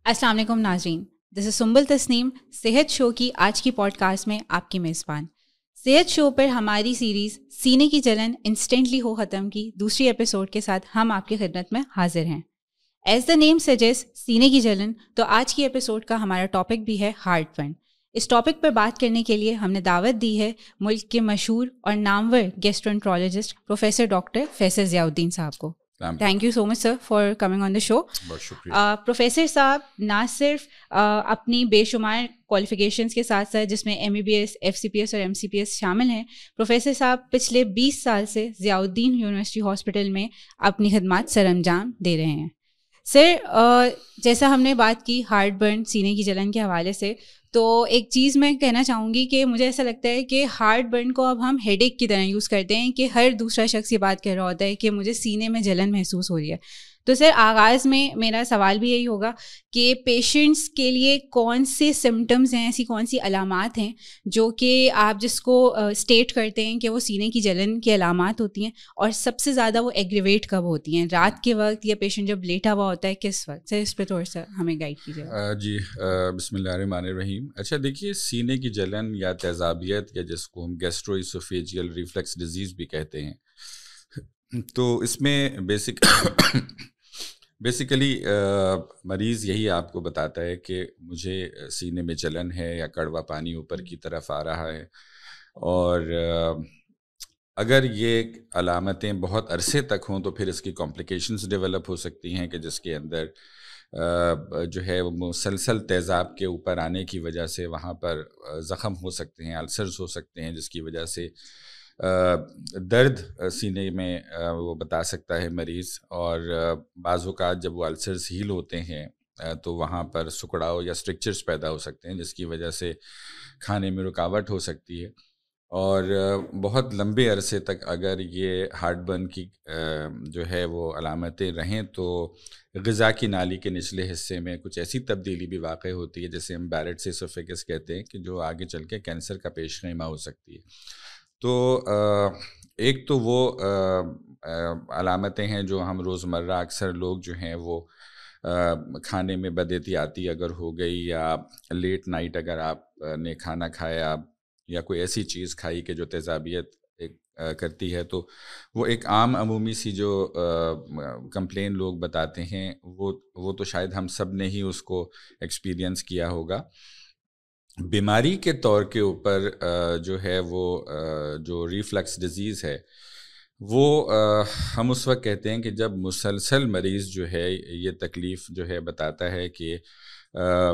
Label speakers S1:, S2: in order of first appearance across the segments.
S1: السلام علیکم ناظرین، دس از سنبل تسنیم، صحت شو کی آج کی پوڈ کاسٹ میں آپ کی میزبان۔ صحت شو پر ہماری سیریز سینے کی جلن انسٹنٹلی ہو ختم کی دوسری ایپیسوڈ کے ساتھ ہم آپ کی خدمت میں حاضر ہیں۔ ایز دا نیم سجیسٹ سینے کی جلن، تو آج کی ایپیسوڈ کا ہمارا ٹاپک بھی ہے ہارٹ برن۔ اس ٹاپک پر بات کرنے کے لیے ہم نے دعوت دی ہے ملک کے مشہور اور نامور gastroenterologist professor doctor Faisal Zia uddin صاحب کو۔ Thank you so much sir for coming on the show.
S2: بہت شکریہ۔
S1: پروفیسر صاحب نہ صرف اپنی بے شمار کوالیفیکیشنس کے ساتھ ساتھ، جس میں MBBS FCPS اور MCPS شامل ہیں، پروفیسر صاحب پچھلے 20 سال سے ضیاء الدین یونیورسٹی ہاسپٹل میں اپنی خدمات سر انجام دے رہے ہیں۔ سر، جیسا ہم نے بات کی ہارٹ برن، سینے کی جلن کے حوالے سے، تو ایک چیز میں کہنا چاہوں گی کہ مجھے ایسا لگتا ہے کہ ہارٹ برن کو اب ہم ہیڈ ایک کی طرح یوز کرتے ہیں کہ ہر دوسرا شخص یہ بات کہہ رہا ہوتا ہے کہ مجھے سینے میں جلن محسوس ہو رہی ہے۔ تو سر، آغاز میں میرا سوال بھی یہی ہوگا کہ پیشنٹس کے لیے کون سے سمٹمز ہیں، ایسی کون سی علامات ہیں جو کہ آپ جس کو اسٹیٹ کرتے ہیں کہ وہ سینے کی جلن کی علامات ہوتی ہیں، اور سب سے زیادہ وہ ایگریویٹ کب ہوتی ہیں، رات کے وقت یا پیشنٹ جب لیٹا ہوا ہوتا ہے، کس وقت؟ سر اس پہ تھوڑا سا ہمیں گائڈ کیجیے۔
S2: جی، بسم اللہ الرحمن الرحیم۔ اچھا دیکھیے، سینے کی جلن یا تیزابیت، یا جس کو ہم گیسٹرو اسوفیجیل ریفلیکس ڈیزیز بھی کہتے ہیں، تو اس میں بیسیکلی مریض یہی آپ کو بتاتا ہے کہ مجھے سینے میں جلن ہے یا کڑوا پانی اوپر کی طرف آ رہا ہے، اور اگر یہ علامتیں بہت عرصے تک ہوں تو پھر اس کی کمپلیکیشنز ڈیولپ ہو سکتی ہیں کہ جس کے اندر جو ہے وہ مسلسل تیزاب کے اوپر آنے کی وجہ سے وہاں پر زخم ہو سکتے ہیں، السرز ہو سکتے ہیں، جس کی وجہ سے درد سینے میں وہ بتا سکتا ہے مریض، اور بعض اوقات جب وہ السرز ہیل ہوتے ہیں تو وہاں پر سکڑاؤ یا اسٹرکچرز پیدا ہو سکتے ہیں، جس کی وجہ سے کھانے میں رکاوٹ ہو سکتی ہے، اور بہت لمبے عرصے تک اگر یہ ہارٹ برن کی جو ہے وہ علامتیں رہیں تو غذا کی نالی کے نچلے حصے میں کچھ ایسی تبدیلی بھی واقع ہوتی ہے جسے ہم بیرٹس اسوفیگس کہتے ہیں، کہ جو آگے چل کے کینسر کا پیش خیمہ ہو سکتی ہے۔ تو ایک تو وہ علامتیں ہیں جو ہم روزمرہ اکثر لوگ جو ہیں وہ کھانے میں بد احتیاطی اگر ہو گئی، یا لیٹ نائٹ اگر آپ نے کھانا کھایا یا کوئی ایسی چیز کھائی کہ جو تیزابیت کرتی ہے، تو وہ ایک عام عمومی سی جو کمپلین لوگ بتاتے ہیں، وہ تو شاید ہم سب نے ہی اس کو ایکسپیرینس کیا ہوگا۔ بیماری کے طور کے اوپر جو ہے وہ جو ریفلکس ڈیزیز ہے، وہ ہم اس وقت کہتے ہیں کہ جب مسلسل مریض جو ہے یہ تکلیف جو ہے بتاتا ہے کہ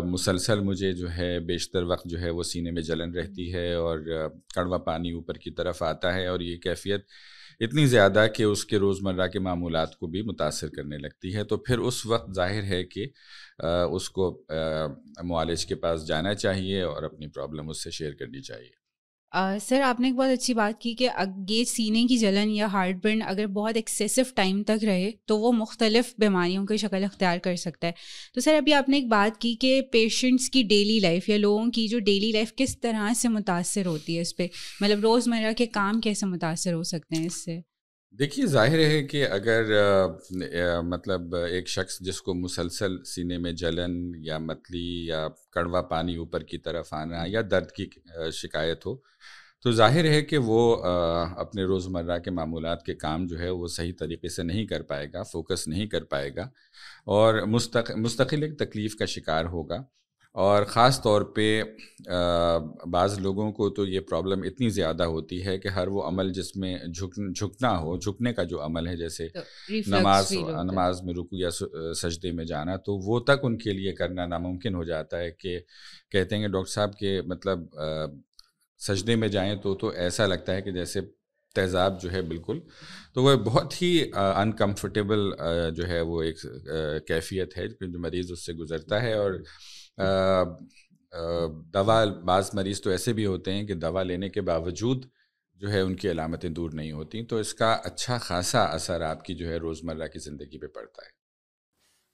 S2: مسلسل مجھے جو ہے بیشتر وقت جو ہے وہ سینے میں جلن رہتی ہے، اور کڑوا پانی اوپر کی طرف آتا ہے، اور یہ کیفیت اتنی زیادہ کہ اس کے روزمرہ کے معمولات کو بھی متاثر کرنے لگتی ہے، تو پھر اس وقت ظاہر ہے کہ اس کو معالج کے پاس جانا چاہیے اور اپنی پرابلم اس سے شیئر کرنی چاہیے۔
S1: سر، آپ نے ایک بہت اچھی بات کی کہ یہ سینے کی جلن یا ہارٹ برن اگر بہت ایکسیسو ٹائم تک رہے تو وہ مختلف بیماریوں کی شکل اختیار کر سکتا ہے۔ تو سر، ابھی آپ نے ایک بات کی کہ پیشنٹس کی ڈیلی لائف یا لوگوں کی جو ڈیلی لائف کس طرح سے متاثر ہوتی ہے، اس پہ مطلب روزمرہ کے کام کیسے متاثر ہو سکتے ہیں اس سے؟
S2: دیکھیے، ظاہر ہے کہ اگر مطلب ایک شخص جس کو مسلسل سینے میں جلن یا متلی یا کڑوا پانی اوپر کی طرف آنا یا درد کی شکایت ہو، تو ظاہر ہے کہ وہ اپنے روزمرہ کے معمولات کے کام جو ہے وہ صحیح طریقے سے نہیں کر پائے گا، فوکس نہیں کر پائے گا، اور مستقل ایک تکلیف کا شکار ہوگا۔ اور خاص طور پہ بعض لوگوں کو تو یہ پرابلم اتنی زیادہ ہوتی ہے کہ ہر وہ عمل جس میں جھکنے کا جو عمل ہے، جیسے نماز میں رکوع یا سجدے میں جانا، تو وہ تک ان کے لیے کرنا ناممکن ہو جاتا ہے، کہ کہتے ہیں کہ ڈاکٹر صاحب کہ مطلب سجدے میں جائیں تو ایسا لگتا ہے کہ جیسے تیزاب جو ہے بالکل، تو وہ بہت ہی انکمفرٹیبل جو ہے وہ ایک کیفیت ہے جو مریض اس سے گزرتا ہے۔ اور دوا، بعض مریض تو ایسے بھی ہوتے ہیں کہ دوا لینے کے باوجود جو ہے ان کی علامتیں دور نہیں ہوتی، تو اس کا اچھا خاصا اثر آپ کی جو ہے روزمرہ کی زندگی پہ پڑتا ہے۔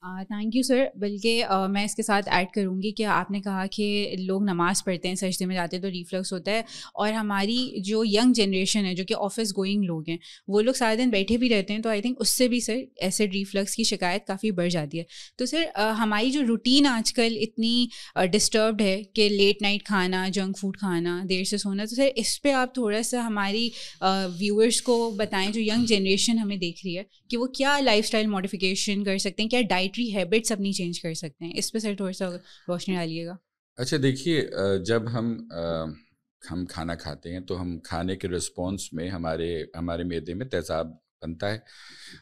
S1: Thank you sir. بلکہ میں اس کے ساتھ ایڈ کروں گی کہ آپ نے کہا کہ لوگ نماز پڑھتے ہیں, سجدے میں جاتے ہیں تو ریفلکس ہوتا ہے, اور ہماری جو ینگ جنریشن ہے جو کہ آفس گوئنگ لوگ ہیں وہ لوگ سارے دن بیٹھے بھی رہتے ہیں, تو آئی تھنک اس سے بھی سر ایسڈ ریفلکس کی شکایت کافی بڑھ جاتی ہے. تو سر ہماری جو روٹین آج کل اتنی ڈسٹربڈ ہے کہ لیٹ نائٹ کھانا, جنک فوڈ کھانا, دیر سے سونا, تو سر اس پہ آپ تھوڑا سا ہماری ویورس کو بتائیں جو ینگ جنریشن ہمیں دیکھ رہی ہے کہ وہ کیا لائف اسٹائل ماڈیفیکیشن کر سکتے ہیں, کیا ڈائٹری ہیبٹس اپنی چینج کر سکتے ہیں. اس پہ سر تھوڑا سا روشنی ڈالیے گا.
S2: اچھا دیکھیے, جب ہم کھانا کھاتے ہیں تو ہم کھانے کے رسپانس میں ہمارے معدے میں تیزاب بنتا ہے,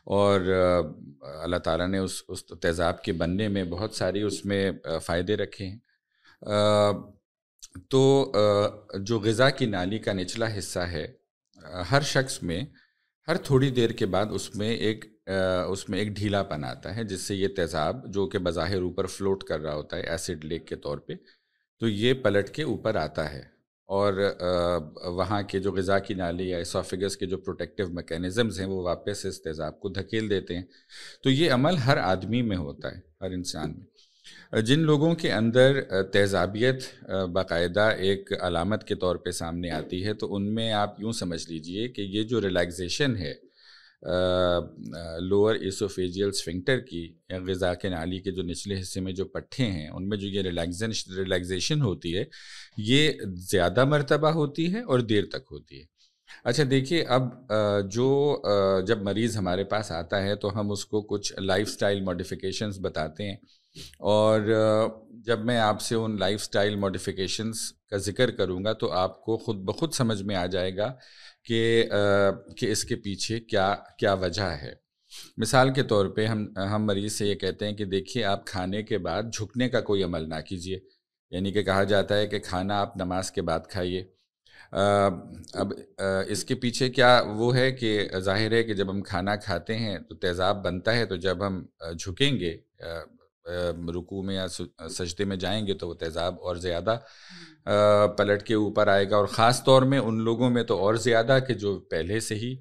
S2: اور اللہ تعالیٰ نے اس تیزاب کے بننے میں بہت ساری اس میں فائدے رکھے ہیں. تو جو غذا کی نالی کا نچلا حصہ ہے, ہر شخص میں ہر تھوڑی دیر کے بعد اس میں ایک ڈھیلا پن آتا ہے, جس سے یہ تیزاب جو کہ بظاہر اوپر فلوٹ کر رہا ہوتا ہے ایسڈ لیک کے طور پہ, تو یہ پلٹ کے اوپر آتا ہے, اور وہاں کے جو غذا کی نالی یا اسوفیگس کے جو پروٹیکٹیو میکینزمز ہیں وہ واپس اس تیزاب کو دھکیل دیتے ہیں. تو یہ عمل ہر آدمی میں ہوتا ہے, ہر انسان میں. جن لوگوں کے اندر تیزابیت باقاعدہ ایک علامت کے طور پہ سامنے آتی ہے, تو ان میں آپ یوں سمجھ لیجئے کہ یہ جو ریلیکسیشن ہے لوور ایسوفیجیل سفنکٹر کی, یا غذا کے نالی کے جو نچلے حصے میں جو پٹھے ہیں ان میں جو یہ ریلیکسیشن ہوتی ہے, یہ زیادہ مرتبہ ہوتی ہے اور دیر تک ہوتی ہے. اچھا دیکھیے, اب جب مریض ہمارے پاس آتا ہے تو ہم اس کو کچھ لائف سٹائل ماڈیفیکیشنز بتاتے ہیں, اور جب میں آپ سے ان لائف سٹائل ماڈیفیکیشنز کا ذکر کروں گا تو آپ کو خود بخود سمجھ میں آ جائے گا کہ اس کے پیچھے کیا وجہ ہے. مثال کے طور پہ ہم مریض سے یہ کہتے ہیں کہ دیکھیے, آپ کھانے کے بعد جھکنے کا کوئی عمل نہ کیجیے, یعنی کہ کہا جاتا ہے کہ کھانا آپ نماز کے بعد کھائیے. اب اس کے پیچھے کیا وہ ہے کہ ظاہر ہے کہ جب ہم کھانا کھاتے ہیں تو تیزاب بنتا ہے, تو جب ہم جھکیں گے رکوع میں یا سجدے میں جائیں گے تو وہ تیزاب اور زیادہ پلٹ کے اوپر آئے گا, اور خاص طور میں ان لوگوں میں تو اور زیادہ کہ جو پہلے سے ہی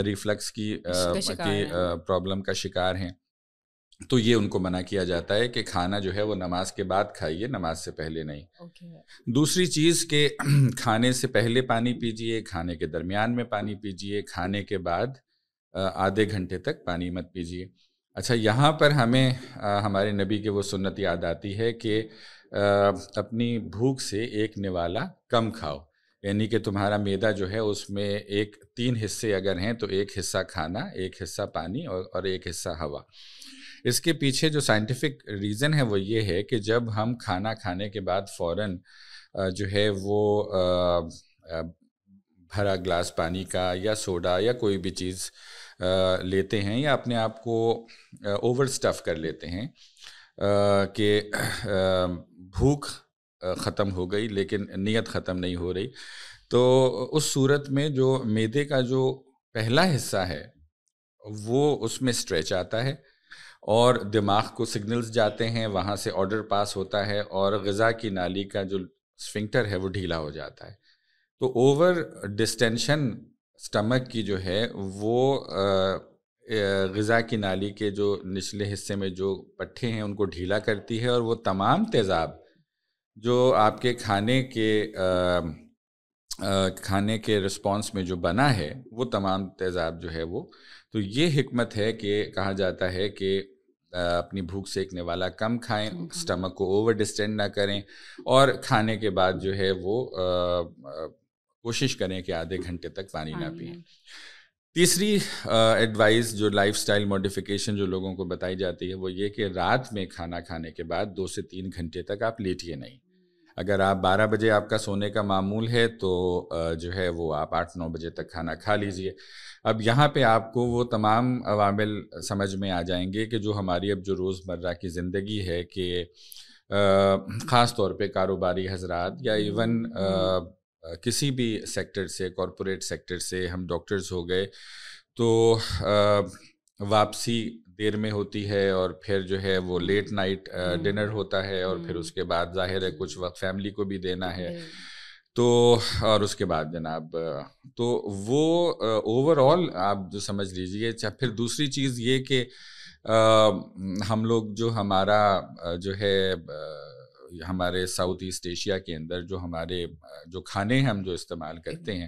S2: ریفلکس کی پرابلم کا شکار ہیں. تو یہ ان کو منع کیا جاتا ہے کہ کھانا جو ہے وہ نماز کے بعد کھائیے, نماز سے پہلے نہیں. دوسری چیز کہ کھانے سے پہلے پانی پیجیے, کھانے کے درمیان میں پانی پیجیے, کھانے کے بعد آدھے گھنٹے تک پانی مت پیجیے. اچھا, یہاں پر ہمیں ہمارے نبی کے وہ سنت یاد آتی ہے کہ اپنی بھوک سے ایک نوالا کم کھاؤ, یعنی کہ تمہارا معدہ جو ہے اس میں 3 حصے اگر ہیں تو ایک حصہ کھانا, ایک حصہ پانی اور ایک حصہ ہوا. اس کے پیچھے جو سائنٹیفک ریزن ہے وہ یہ ہے کہ جب ہم کھانا کھانے کے بعد فوراً جو ہے وہ بھرا گلاس پانی کا یا سوڈا یا کوئی بھی چیز لیتے ہیں, یا اپنے آپ کو اوور سٹف کر لیتے ہیں کہ بھوک ختم ہو گئی لیکن نیت ختم نہیں ہو رہی, تو اس صورت میں جو معدے کا جو پہلا حصہ ہے وہ اس میں اسٹریچ آتا ہے, اور دماغ کو سگنلز جاتے ہیں, وہاں سے آرڈر پاس ہوتا ہے, اور غذا کی نالی کا جو سفنکٹر ہے وہ ڈھیلا ہو جاتا ہے. تو اوور ڈسٹینشن سٹمک کی جو ہے وہ غذا کی نالی کے جو نچلے حصے میں جو پٹھے ہیں ان کو ڈھیلا کرتی ہے, اور وہ تمام تیزاب جو آپ کے کھانے کے رسپانس میں جو بنا ہے وہ تمام تیزاب جو ہے وہ, تو یہ حکمت ہے کہ کہا جاتا ہے کہ اپنی بھوک سے ایک نوالا کم کھائیں, سٹمک کو اوور ڈسٹینڈ نہ کریں, اور کھانے کے بعد جو ہے وہ کوشش کریں کہ آدھے گھنٹے تک پانی نہ پئیں. تیسری ایڈوائز جو لائف سٹائل ماڈیفیکیشن جو لوگوں کو بتائی جاتی ہے وہ یہ کہ رات میں کھانا کھانے کے بعد 2 سے 3 گھنٹے تک آپ لیٹیے نہیں. اگر آپ 12 بجے آپ کا سونے کا معمول ہے تو جو ہے وہ آپ 8-9 بجے تک کھانا کھا لیجئے. اب یہاں پہ آپ کو وہ تمام عوامل سمجھ میں آ جائیں گے کہ جو ہماری اب جو روزمرہ کی زندگی ہے کہ خاص طور پہ کاروباری حضرات یا ایون کسی بھی سیکٹر سے, کارپوریٹ سیکٹر سے, ہم ڈاکٹرز ہو گئے تو واپسی دیر میں ہوتی ہے, اور پھر جو ہے وہ لیٹ نائٹ ڈنر ہوتا ہے, اور پھر اس کے بعد ظاہر ہے کچھ وقت فیملی کو بھی دینا ہے, تو اور اس کے بعد جناب تو وہ اوور آل آپ جو سمجھ لیجئے. پھر دوسری چیز یہ کہ ہم لوگ جو ہمارا جو ہے ہمارے ساؤتھ ایسٹ ایشیا کے اندر جو ہمارے جو کھانے ہم جو استعمال کرتے ہیں،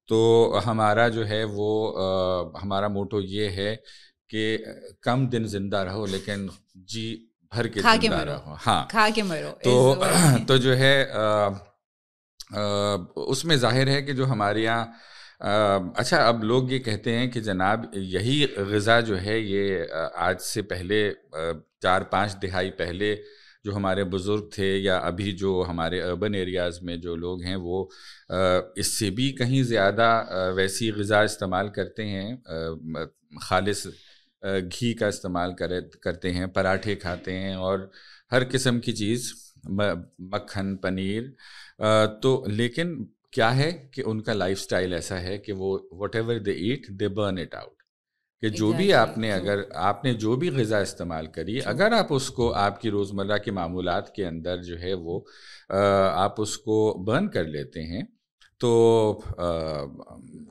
S2: تو ہمارا جو ہے وہ ہمارا موٹو یہ ہے کہ کم دن زندہ رہو لیکن جی بھر کے زندہ رہو. ہاں،
S1: کھا کے مرو.
S2: تو جو ہے اس میں ظاہر ہے کہ جو ہمارے یہاں اچھا اب لوگ یہ کہتے ہیں کہ جناب یہی غذا جو ہے یہ آج سے پہلے 4-5 دہائی پہلے جو ہمارے بزرگ تھے یا ابھی جو ہمارے اربن ایریاز میں جو لوگ ہیں وہ اس سے بھی کہیں زیادہ ویسی غذا استعمال کرتے ہیں، خالص گھی کا استعمال کرتے ہیں، پراٹھے کھاتے ہیں اور ہر قسم کی چیز، مکھن، پنیر. تو لیکن کیا ہے کہ ان کا لائف سٹائل ایسا ہے کہ وہ whatever they eat they burn it out, کہ جو بھی آپ نے اگر آپ نے جو بھی غذا استعمال کری اگر آپ اس کو آپ کی روزمرہ کے معمولات کے اندر جو ہے وہ آپ اس کو برن کر لیتے ہیں تو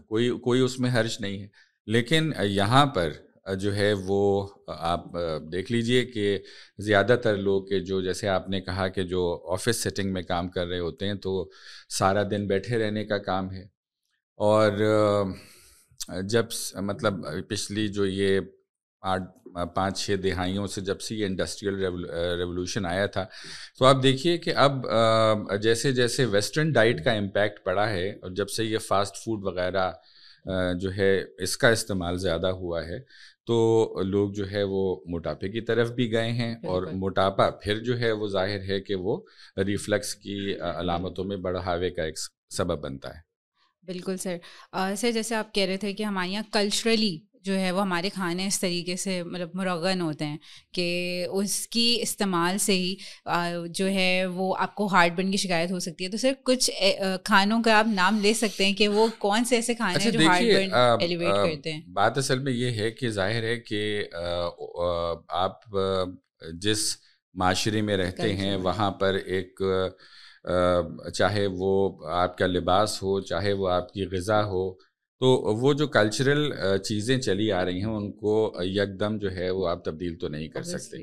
S2: کوئی اس میں حرج نہیں ہے. لیکن یہاں پر جو ہے وہ آپ دیکھ لیجئے کہ زیادہ تر لوگ کے جو جیسے آپ نے کہا کہ جو آفس سیٹنگ میں کام کر رہے ہوتے ہیں تو سارا دن بیٹھے رہنے کا کام ہے. اور جب مطلب پچھلی جو یہ 5-6 دہائیوں سے جب سے یہ انڈسٹریل ریولوشن آیا تھا تو آپ دیکھیے کہ اب جیسے جیسے ویسٹرن ڈائٹ کا امپیکٹ پڑا ہے اور جب سے یہ فاسٹ فوڈ وغیرہ جو ہے اس کا استعمال زیادہ ہوا ہے تو لوگ جو ہے وہ موٹاپے کی طرف بھی گئے ہیں، اور موٹاپا پھر جو ہے وہ ظاہر ہے کہ وہ ریفلکس کی علامتوں میں بڑھاوے کا ایک سبب بنتا ہے.
S1: بالکل سر. سر جیسے آپ کہہ رہے تھے کہ ہمارے یہاں کلچرلی جو ہے وہ ہمارے کھانے اس طریقے سے مطلب مرغن ہوتے ہیں کہ اس کی استعمال سے ہی جو ہے وہ آپ کو ہارٹ برن کی شکایت ہو سکتی ہے. تو سر کچھ کھانوں کا آپ نام لے سکتے ہیں کہ وہ کون سے ایسے کھانے ہیں جو ہارٹ برن ایلیویٹ کرتے ہیں؟
S2: بات اصل میں یہ ہے کہ ظاہر ہے کہ آپ جس معاشرے میں رہتے ہیں وہاں پر ایک چاہے وہ آپ کا لباس ہو چاہے وہ آپ کی غذا ہو، تو وہ جو کلچرل چیزیں چلی آ رہی ہیں ان کو یکدم جو ہے وہ آپ تبدیل تو نہیں کر سکتے.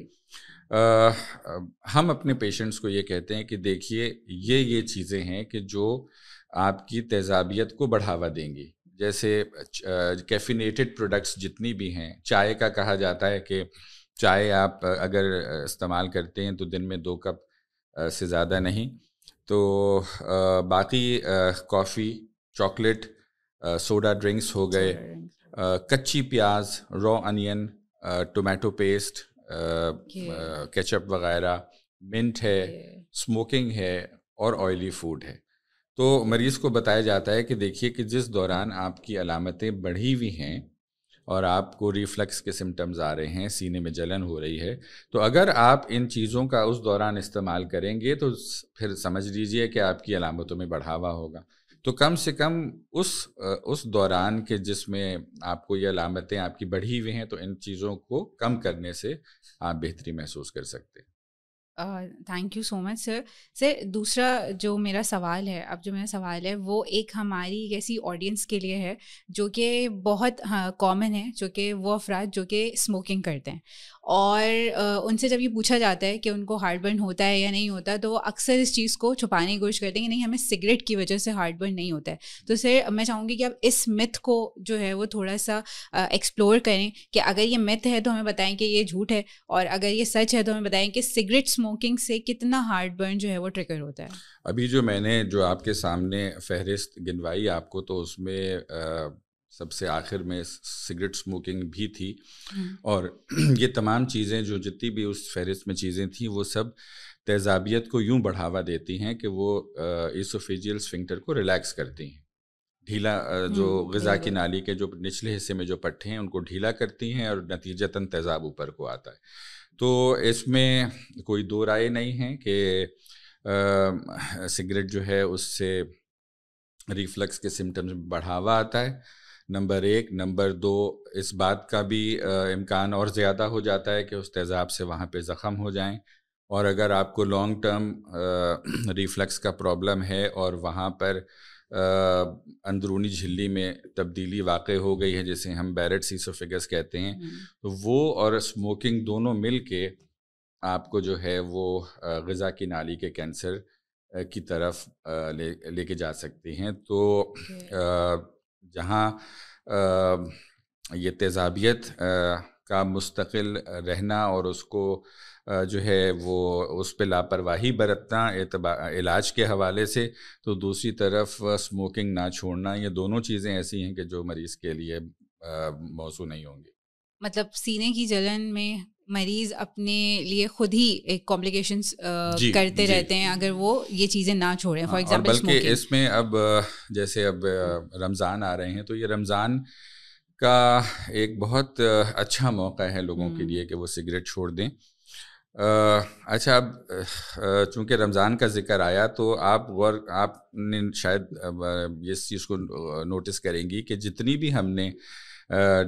S2: ہم اپنے پیشنٹس کو یہ کہتے ہیں کہ دیکھیے یہ چیزیں ہیں کہ جو آپ کی تیزابیت کو بڑھاوا دیں گی. جیسے کیفینیٹڈ پروڈکٹس جتنی بھی ہیں، چائے کا کہا جاتا ہے کہ چائے آپ اگر استعمال کرتے ہیں تو دن میں 2 کپ سے زیادہ نہیں. تو باقی کافی، چاکلیٹ، سوڈا ڈرنکس ہو گئے، کچی پیاز، را انین، ٹومیٹو پیسٹ، کیچپ وغیرہ، منٹ ہے، اسموکنگ ہے اور آئلی فوڈ ہے. تو مریض کو بتایا جاتا ہے کہ دیکھیے کہ جس دوران آپ کی علامتیں بڑھی ہوئی ہیں اور آپ کو ریفلکس کے سمٹمز آ رہے ہیں، سینے میں جلن ہو رہی ہے، تو اگر آپ ان چیزوں کا اس دوران استعمال کریں گے تو پھر سمجھ لیجئے کہ آپ کی علامتوں میں بڑھاوا ہوگا. تو کم سے کم اس دوران کے جس میں آپ کو یہ علامتیں آپ کی بڑھی ہوئی ہیں تو ان چیزوں کو کم کرنے سے آپ بہتری محسوس کر سکتے ہیں.
S1: تھینک یو سو مچ سر. سر دوسرا جو میرا سوال ہے وہ ایک ہماری ایسی آڈینس کے لیے ہے جو کہ بہت کامن ہے، جو کہ وہ افراد جو کہ اسموکنگ کرتے ہیں، اور ان سے جب یہ پوچھا جاتا ہے کہ ان کو ہارٹ برن ہوتا ہے یا نہیں ہوتا تو وہ اکثر اس چیز کو چھپانے کی کوشش کرتے ہیں کہ نہیں ہمیں سگریٹ کی وجہ سے ہارٹ برن نہیں ہوتا ہے. تو سر میں چاہوں گی کہ آپ اس متھ کو جو ہے وہ تھوڑا سا ایکسپلور کریں کہ اگر یہ متھ ہے تو ہمیں بتائیں کہ یہ جھوٹ ہے، اور اگر یہ سچ ہے تو ہمیں بتائیں کہ سگریٹ اسموکنگ سے کتنا ہارٹ برن جو ہے وہ ٹریگر ہوتا ہے.
S2: ابھی جو میں نے جو آپ کے سامنے فہرست گنوائی آپ کو، تو اس میں سب سے آخر میں سگریٹ اسموکنگ بھی تھی، اور یہ تمام چیزیں جو جتنی بھی اس فہرست میں چیزیں تھیں وہ سب تیزابیت کو یوں بڑھاوا دیتی ہیں کہ وہ ایسوفیجیل اسفنکٹر کو ریلیکس کرتی ہیں، ڈھیلا جو غذا کی نالی کے جو نچلے حصے میں جو پٹھے ہیں ان کو ڈھیلا کرتی ہیں اور نتیجتاً تیزاب اوپر کو آتا ہے. تو اس میں کوئی دو رائے نہیں ہے کہ سگریٹ جو ہے اس سے ریفلکس کے سمٹمز میں بڑھاوا آتا ہے، نمبر 1. نمبر 2، اس بات کا بھی امکان اور زیادہ ہو جاتا ہے کہ اس تیزاب سے وہاں پہ زخم ہو جائیں اور اگر آپ کو لانگ ٹرم ریفلکس کا پرابلم ہے اور وہاں پر اندرونی جھلی میں تبدیلی واقع ہو گئی ہے جسے ہم بیرٹس ایسوفیگس کہتے ہیں، تو وہ اور اسموکنگ دونوں مل کے آپ کو جو ہے وہ غذا کی نالی کے کینسر کی طرف لے کے جا سکتی ہیں. تو جہاں یہ تیزابیت کا مستقل رہنا اور اس کو جو ہے وہ اس پہ لاپرواہی برتنا علاج کے حوالے سے، تو دوسری طرف اسموکنگ نہ چھوڑنا، یہ دونوں چیزیں ایسی ہیں کہ جو مریض کے لیے موزوں نہیں ہوں گی.
S1: مطلب سینے کی جلن میں مریض اپنے لیے خود ہی ایک کمپلیکیشنز کرتے رہتے ہیں اگر وہ یہ چیزیں نہ چھوڑیں. فار ایگزامپل
S2: بلکہ اس میں اب جیسے اب رمضان آ رہے ہیں تو یہ رمضان کا ایک بہت اچھا موقع ہے لوگوں کے لیے کہ وہ سگریٹ چھوڑ دیں. اچھا، اب چونکہ رمضان کا ذکر آیا تو آپ نے شاید اس چیز کو نوٹس کریں گی کہ جتنی بھی ہم نے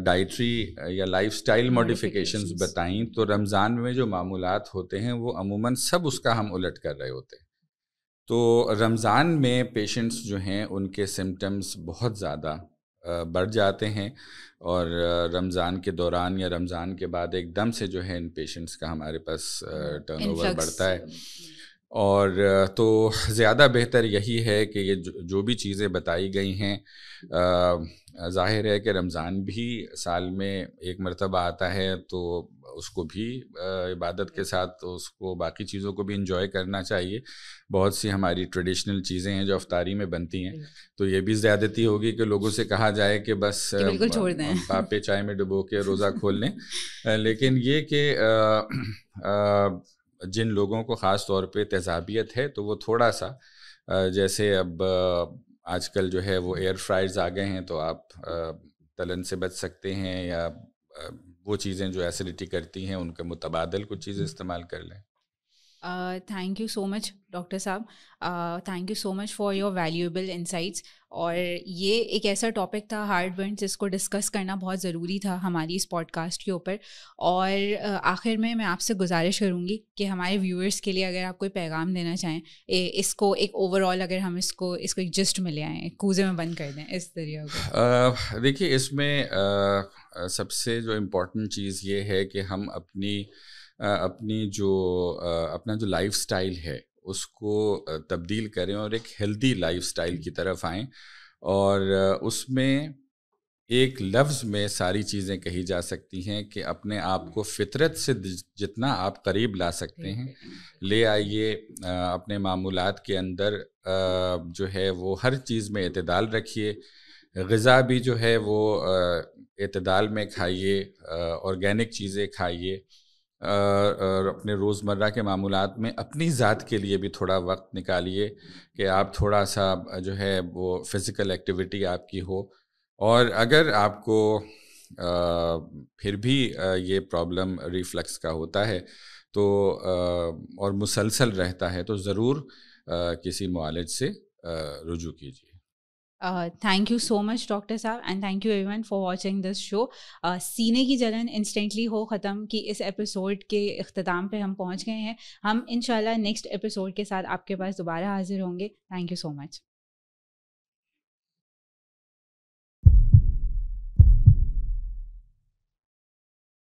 S2: ڈائٹری یا لائف سٹائل ماڈیفیکیشنز بتائیں تو رمضان میں جو معمولات ہوتے ہیں وہ عموماً سب اس کا ہم الٹ کر رہے ہوتے ہیں. تو رمضان میں پیشنٹس جو ہیں ان کے سمٹمز بہت زیادہ بڑھ جاتے ہیں، اور رمضان کے دوران یا رمضان کے بعد ایک دم سے جو ہے ان پیشنٹس کا ہمارے پاس ٹرن اوور بڑھتا ہے. اور تو زیادہ بہتر یہی ہے کہ یہ جو بھی چیزیں بتائی گئی ہیں، ظاہر ہے کہ رمضان بھی سال میں ایک مرتبہ آتا ہے تو اس کو بھی عبادت کے ساتھ اس کو باقی چیزوں کو بھی انجوائے کرنا چاہیے. بہت سی ہماری ٹریڈیشنل چیزیں ہیں جو افطاری میں بنتی ہیں، تو یہ بھی زیادتی ہوگی کہ لوگوں سے کہا جائے کہ بس پاپے چائے میں ڈبو کے روزہ کھول لیں. لیکن یہ کہ جن لوگوں کو خاص طور پہ تیزابیت ہے تو وہ تھوڑا سا جیسے اب آج کل جو ہے وہ ایئر فرائرز آ گئے ہیں تو آپ تلن سے بچ سکتے ہیں، یا وہ چیزیں جو ایسیڈیٹی کرتی ہیں ان کا متبادل کچھ چیزیں استعمال کر لیں.
S1: Thank you so much doctor صاحب، thank you so much for your valuable insights. اور یہ ایک ایسا ٹاپک تھا ہارڈ ونڈ جس کو ڈسکس کرنا بہت ضروری تھا ہماری اس پوڈ کاسٹ کے اوپر. اور آخر میں آپ سے گزارش کروں گی کہ ہمارے ویورس کے لیے اگر آپ کوئی پیغام دینا چاہیں، اس کو ایک اوور آل اگر ہم اس کو ایک جسٹ میں لے آئیں، کوزے میں بند کر دیں اس طریقے کو.
S2: دیکھیے، اس میں سب سے جو امپورٹنٹ چیز یہ ہے کہ ہم اپنا جو لائف سٹائل ہے اس کو تبدیل کریں اور ایک ہیلدی لائف سٹائل کی طرف آئیں. اور اس میں ایک لفظ میں ساری چیزیں کہی جا سکتی ہیں کہ اپنے آپ کو فطرت سے جتنا آپ قریب لا سکتے ہیں لے آئیے. اپنے معمولات کے اندر جو ہے وہ ہر چیز میں اعتدال رکھیے. غذا بھی جو ہے وہ اعتدال میں کھائیے، آرگینک چیزیں کھائیے، اور اپنے روزمرہ کے معمولات میں اپنی ذات کے لیے بھی تھوڑا وقت نکالیے کہ آپ تھوڑا سا جو ہے وہ فزیکل ایکٹیویٹی آپ کی ہو. اور اگر آپ کو پھر بھی یہ پرابلم ریفلکس کا ہوتا ہے تو اور مسلسل رہتا ہے تو ضرور کسی معالج سے رجوع کیجیے.
S1: Thank you so much doctor صاحب، and thank you everyone for watching this show. سینے کی جلن انسٹنٹلی ہو ختم کی اس ایپیسوڈ کے اختتام پہ ہم پہنچ گئے ہیں. ہم انشاءاللہ نیکسٹ ایپیسوڈ کے ساتھ آپ کے پاس دوبارہ حاضر ہوں گے. Thank you so much.